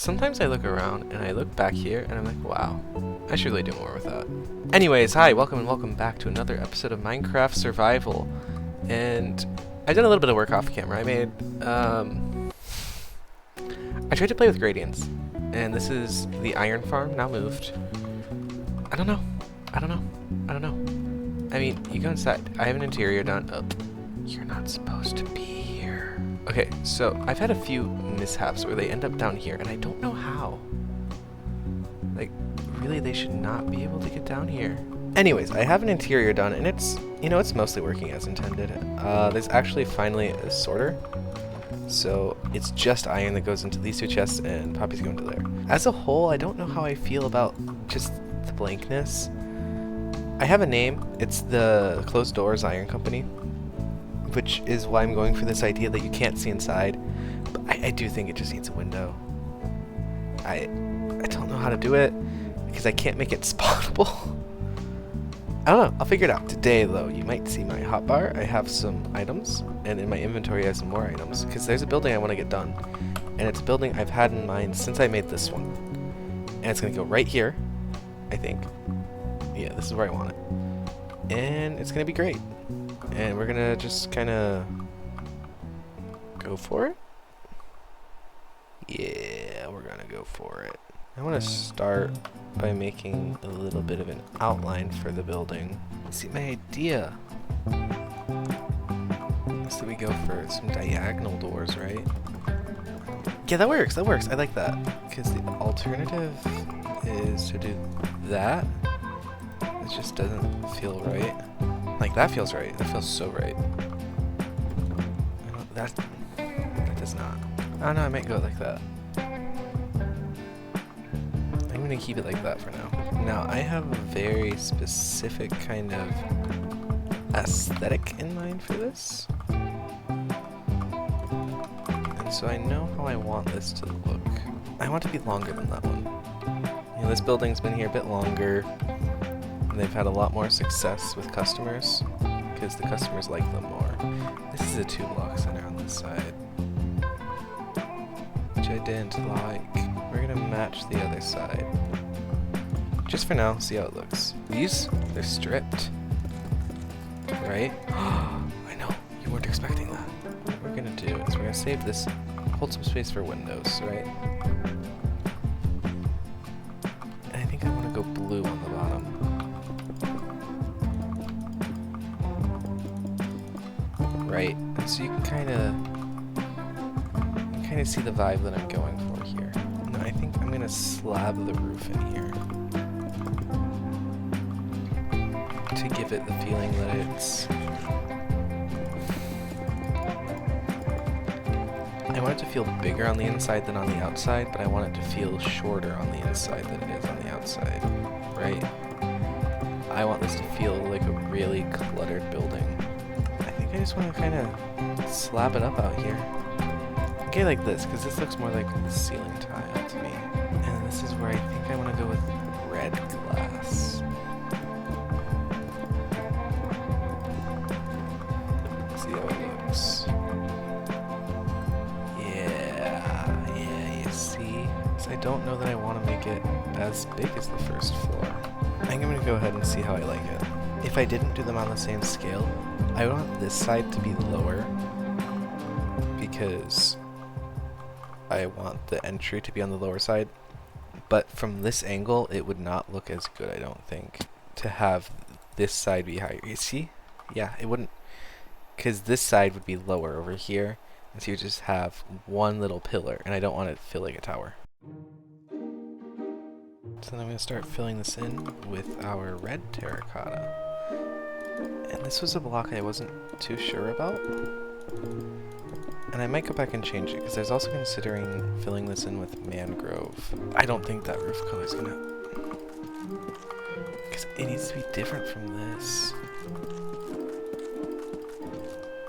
Sometimes I look around and I look back here and I'm like, wow, I should really do more with that. Anyways, hi, welcome and welcome back to another episode of Minecraft Survival. And I did a little bit of work off camera. I tried to play with gradients, and this is the iron farm, now moved. I don't know. I mean, you go inside. I have an interior done. Oh, you're not supposed to be here. Okay, so I've had a few mishaps where they end up down here, and I don't know how. Like, really, they should not be able to get down here. Anyways, I have an interior done, and it's mostly working as intended. There's actually finally a sorter. So it's just iron that goes into these two chests, and poppies go into there. As a whole, I don't know how I feel about just the blankness. I have a name. It's the Closed Doors Iron Company, which is why I'm going for this idea that you can't see inside. But I do think it just needs a window. I don't know how to do it because I can't make it spawnable. I don't know. I'll figure it out. Today, though, you might see my hotbar. I have some items, and in my inventory I have some more items, because there's a building I want to get done. And it's a building I've had in mind since I made this one. And it's going to go right here, I think. Yeah, this is where I want it. And it's going to be great. And we're going to just kind of go for it. Yeah, we're going to go for it. I want to start by making a little bit of an outline for the building. See, my idea is that we go for some diagonal doors, right? Yeah, that works, I like that. Because the alternative is to do that. It just doesn't feel right. Like, that feels right. That feels so right. That does not. Oh no, I might go like that. I'm gonna keep it like that for now. Now, I have a very specific kind of aesthetic in mind for this. And so I know how I want this to look. I want it to be longer than that one. You know, this building's been here a bit longer, and they've had a lot more success with customers, because the customers like them more. This is a 2-block center on this side, which I didn't like. We're gonna match the other side. Just for now, see how it looks. These, they're stripped. Right? I know, you weren't expecting that. What we're gonna do is we're gonna save this, hold some space for windows, right? And I think I wanna go blue on the bottom. Right? And so you can kinda see the vibe that I'm going for here. No, I think I'm gonna slab the roof in here to give it the feeling that it's... I want it to feel bigger on the inside than on the outside, but I want it to feel shorter on the inside than it is on the outside, right? I want this to feel like a really cluttered building. I think I just want to kind of slab it up out here. Okay, like this, because this looks more like the ceiling tile to me. And this is where I think I want to go with red glass. See how it looks. Yeah, you see? So I don't know that I want to make it as big as the first floor. I think I'm going to go ahead and see how I like it. If I didn't do them on the same scale, I want this side to be lower, because I want the entry to be on the lower side, but from this angle it would not look as good, I don't think, to have this side be higher. You see? Yeah, it wouldn't, because this side would be lower over here, and so you just have one little pillar, and I don't want it to feel like a tower. So then I'm going to start filling this in with our red terracotta. And this was a block I wasn't too sure about. And I might go back and change it, because I was also considering filling this in with mangrove. I don't think that roof color is gonna... because it needs to be different from this.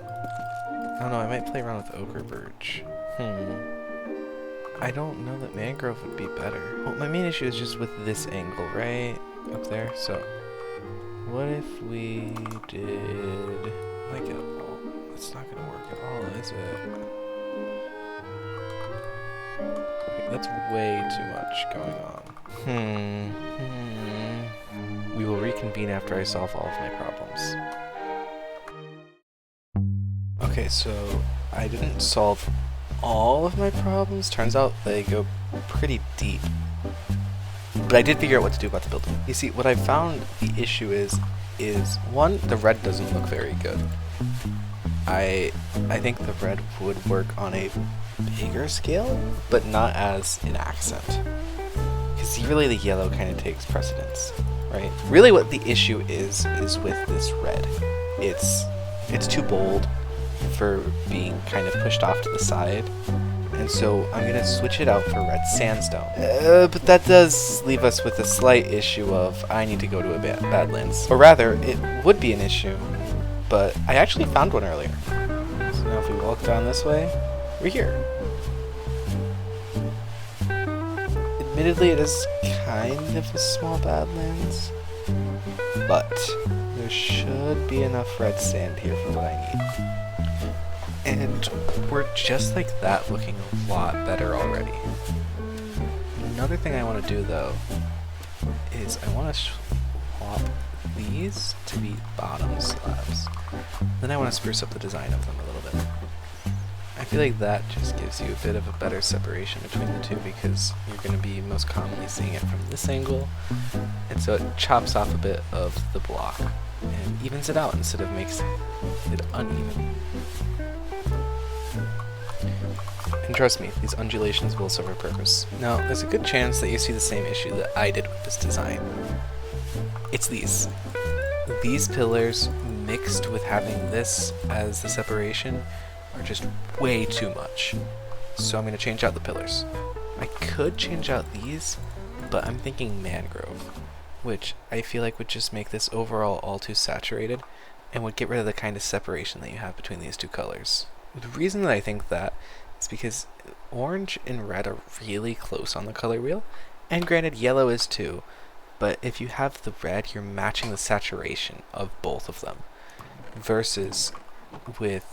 I don't know, I might play around with ochre birch. I don't know that mangrove would be better. Well, my main issue is just with this angle, right? Up there, so... what if we did... like it all? It's not gonna work at all, is it? that's way too much going on. We will reconvene after I solve all of my problems. Okay, so I didn't solve all of my problems. Turns out they go pretty deep. But I did figure out what to do about the building. You see, what I found the issue is one, the red doesn't look very good. I think the red would work on a bigger scale, but not as an accent. Because really the yellow kind of takes precedence, right? Really what the issue is with this red. It's too bold for being kind of pushed off to the side. And so I'm going to switch it out for red sandstone. But that does leave us with a slight issue of I need to go to a Badlands. Or rather, it would be an issue, but I actually found one earlier. So now if we walk down this way, we're here. Admittedly, it is kind of a small Badlands, but there should be enough red sand here for what I need. And we're just like that, looking a lot better already. Another thing I want to do though is I want to swap these to be bottom slabs. Then I want to spruce up the design of them a little bit. I feel like that just gives you a bit of a better separation between the two because you're going to be most commonly seeing it from this angle, and so it chops off a bit of the block and evens it out instead of makes it uneven. And trust me, these undulations will serve a purpose. Now, there's a good chance that you see the same issue that I did with this design. It's these. These pillars, mixed with having this as the separation, are just way too much. So I'm going to change out the pillars. I could change out these, but I'm thinking mangrove, which I feel like would just make this overall all too saturated and would get rid of the kind of separation that you have between these two colors. The reason that I think that is because orange and red are really close on the color wheel, and granted yellow is too, but if you have the red, you're matching the saturation of both of them, versus with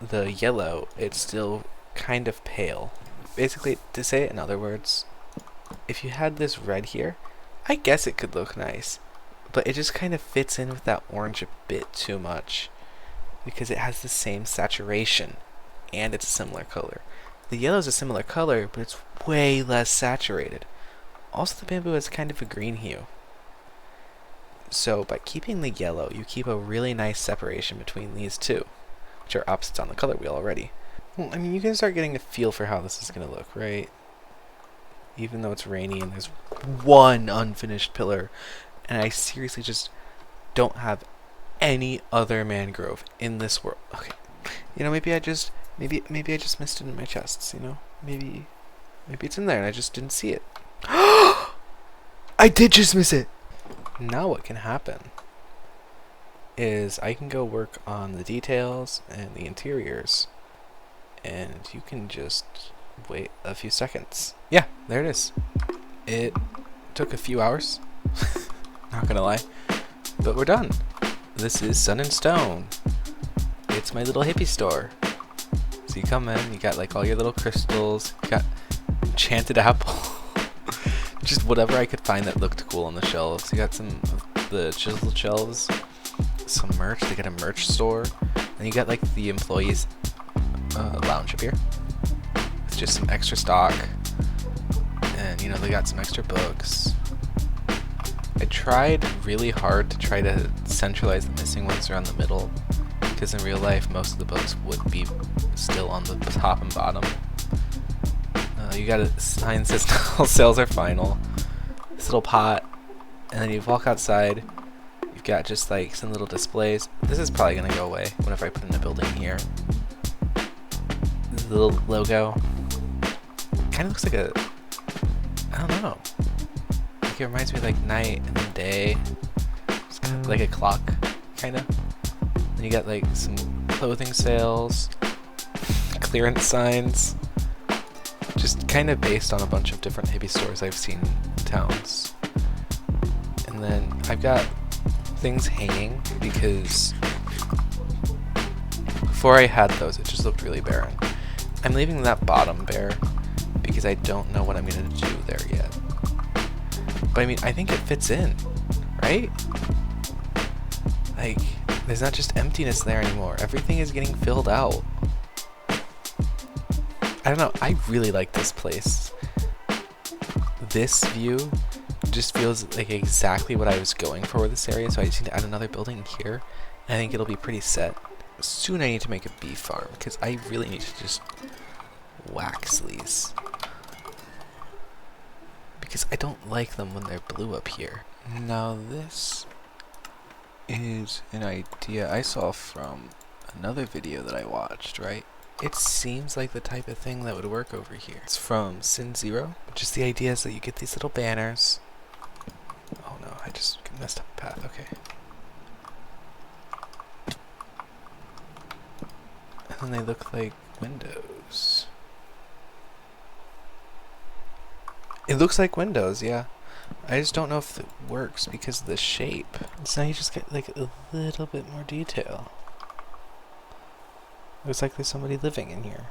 the yellow, it's still kind of pale. Basically, to say it in other words, if you had this red here, I guess it could look nice, but it just kind of fits in with that orange a bit too much, because it has the same saturation, and it's a similar color. The yellow is a similar color, but it's way less saturated. Also, the bamboo has kind of a green hue. So, by keeping the yellow, you keep a really nice separation between these two, which are opposites on the color wheel already. Well, I mean, you can start getting a feel for how this is going to look, right? Even though it's rainy and there's one unfinished pillar, and I seriously just don't have any other mangrove in this world. Okay, you know, maybe I just missed it in my chests. You know, maybe it's in there and I just didn't see it. I did just miss it. Now what can happen is I can go work on the details and the interiors, and you can just wait a few seconds. Yeah, there it is. It took a few hours. Not gonna lie, but we're done. This is Sun and Stone. It's my little hippie store. So you come in, you got like all your little crystals, you got enchanted apple, just whatever I could find that looked cool on the shelves. You got some of the chiseled shelves, some merch. They got a merch store, and you got like the employees lounge up here with just some extra stock, and you know they got some extra books. I tried really hard to try to centralize the missing ones around the middle, because in real life most of the books would be still on the top and bottom. You got a sign that says all sales are final, this little pot, and then you walk outside, you've got just like some little displays. This is probably going to go away whenever I put in a building here. The little logo kind of looks like a, I don't know, like it reminds me of like night and then day. It's kind of like a clock, kind of. Then you got like some clothing sales, clearance signs, just kind of based on a bunch of different hippie stores I've seen in towns. And then I've got things hanging because before I had those, it just looked really barren. I'm leaving that bottom bare because I don't know what I'm going to do there yet. But I mean, I think it fits in, right? Like, there's not just emptiness there anymore. Everything is getting filled out. I don't know. I really like this place. This view just feels like exactly what I was going for with this area, so I just need to add another building here. I think it'll be pretty set. Soon I need to make a bee farm, because I really need to just wax these. Because I don't like them when they're blue up here. Now this is an idea I saw from another video that I watched, right? It seems like the type of thing that would work over here. It's from Sin Zero, which is the idea is that you get these little banners. Oh no, I just messed up the path, okay. And then they look like windows. It looks like windows, yeah. I just don't know if it works because of the shape. So now you just get like a little bit more detail. Looks like there's somebody living in here.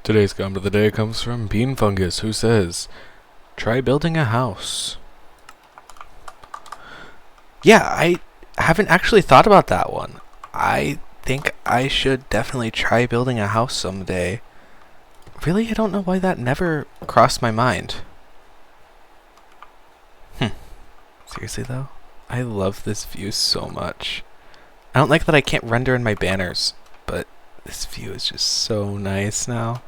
Today's comment of the day comes from Bean Fungus, who says, "Try building a house." Yeah, I haven't actually thought about that one. I think I should definitely try building a house someday. Really, I don't know why that never crossed my mind. Seriously though, I love this view so much. I don't like that I can't render in my banners, but this view is just so nice now.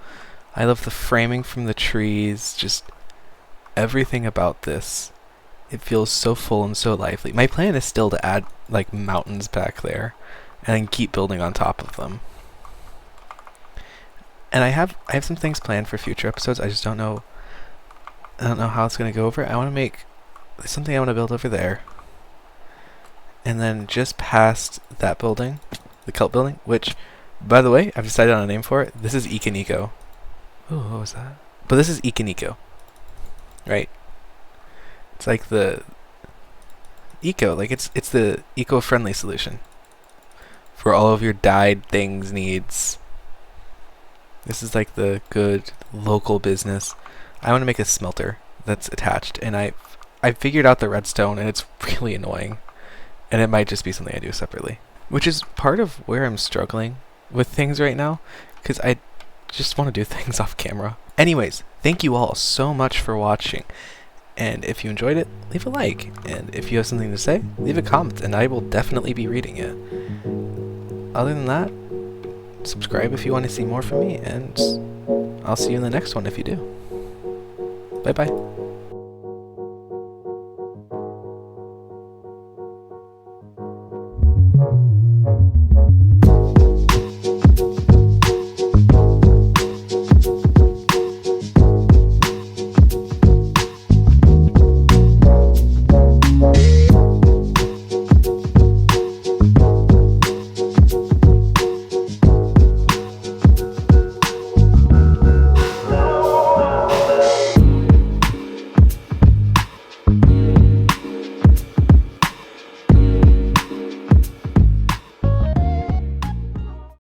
I love the framing from the trees, just everything about this. It feels so full and so lively. My plan is still to add like mountains back there and then keep building on top of them. And I have some things planned for future episodes. I just don't know how it's going to go over. I want to make something I want to build over there. And then just past that building, the cult building, which, by the way, I've decided on a name for it. This is Econiko. Oh, what was that? But this is Econiko. Right? It's like the eco, like it's the eco-friendly solution for all of your dyed things needs. This is like the good local business. I want to make a smelter that's attached, and I figured out the redstone, and it's really annoying. And it might just be something I do separately. Which is part of where I'm struggling with things right now, because I just want to do things off camera. Anyways, thank you all so much for watching. And if you enjoyed it, leave a like. And if you have something to say, leave a comment, and I will definitely be reading it. Other than that, subscribe if you want to see more from me, and I'll see you in the next one if you do. Bye bye.